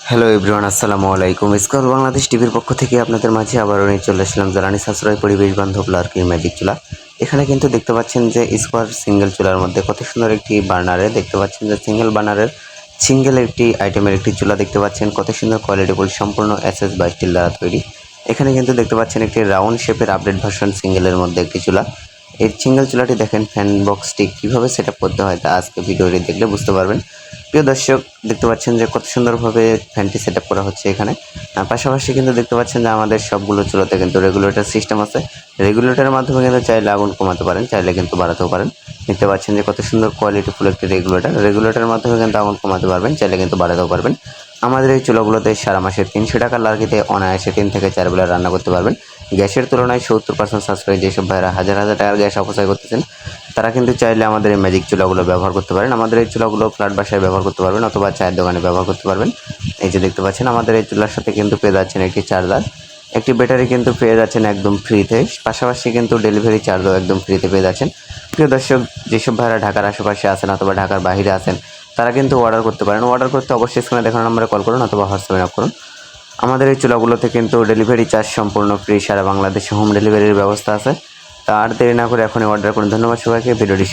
Hello everyone, আসসালামু আলাইকুম। Scroll Bangladesh টিভির পক্ষ থেকে আপনাদের মাঝে আবারও নিয়ে চলে আসলাম জ্বালানি সাশ্রয় পরিবেশ বান্ধব লার্কির ম্যাজিক চুলা। এখানে কিন্তু দেখতে পাচ্ছেন যে স্কোয়ার সিঙ্গেল চুলার মধ্যে কত সুন্দর একটি বার্নারে দেখতে পাচ্ছেন যে সিঙ্গেল বার্নারের সিঙ্গেল একটি আইটেমের একটি চুলা দেখতে পাচ্ছেন, কত সুন্দর কোয়ালিটিফুল সম্পূর্ণ এসএস বা স্টিল দ্বারা তৈরি। এখানে কিন্তু দেখতে পাচ্ছেন একটি রাউন্ড শেপের আপডেট ভার্সন সিঙ্গেলের মধ্যে একটি চুলা। এই সিঙ্গেল চুলাটি দেখেন ফ্যান বক্সটি কীভাবে সেট আপ করতে হয় তা আজকে ভিডিওটি দেখলে বুঝতে পারবেন। প্রিয় দর্শক, দেখতে পাচ্ছেন যে কত সুন্দরভাবে ফ্যানটি সেট আপ করা হচ্ছে এখানে। পাশাপাশি কিন্তু দেখতে পাচ্ছেন যে আমাদের সবগুলো চুলাতে কিন্তু রেগুলেটর সিস্টেম আছে। রেগুলেটরের মাধ্যমে কিন্তু চাইলে আগুন কমাতে পারেন, চাইলে কিন্তু বাড়াতেও পারেন। দেখতে পাচ্ছেন যে কত সুন্দর কোয়ালিটিফুল একটি রেগুলেটরের মাধ্যমে কিন্তু আগুন কমাতে পারবেন, চাইলে কিন্তু বাড়াতেও পারবেন। আমাদের এই চুলাগুলোতে সারা মাসে 300 টাকার লার্কিতে অনায়াসে 3 থেকে 4 বেলা রান্না করতে পারবেন। গ্যাসের তুলনায় 70% সাশ্রয়। যেসব ভাইরা হাজার হাজার টাকার গ্যাস অপচয় করতেছেন তারা কিন্তু চাইলে আমাদের এই ম্যাজিক চুলাগুলো ব্যবহার করতে পারেন। আমাদের এই চুলাগুলো ফ্ল্যাট বাসায় ব্যবহার করতে পারবেন অথবা চায়ের দোকানে ব্যবহার করতে পারবেন। এই যে দেখতে পাচ্ছেন আমাদের এই চুলার সাথে কিন্তু পেয়ে যাচ্ছেন একটি চার্জার, একটি ব্যাটারি কিন্তু পেয়ে যাচ্ছেন একদম ফ্রিতে। পাশাপাশি কিন্তু ডেলিভারি চার্জও একদম ফ্রিতে পেয়ে যাচ্ছেন। প্রিয় দর্শক, যেসব ভাইরা ঢাকার আশেপাশে আছেন অথবা ঢাকার বাইরে আছেন তারা কিন্তু অর্ডার করতে পারেন। অর্ডার করতে অবশ্যই স্ক্রিনে দেখানো নম্বরে কল করুন অথবা হোয়াটসঅ্যাপে নক করুন। আমাদের এই চুলাগুলোতে কিন্তু ডেলিভারি চার্জ সম্পূর্ণ ফ্রি, সারা বাংলাদেশে হোম ডেলিভারির ব্যবস্থা আছে। তা আর দেরি না করে এখনই অর্ডার করুন। ধন্যবাদ সবাইকে। ভিডিওটি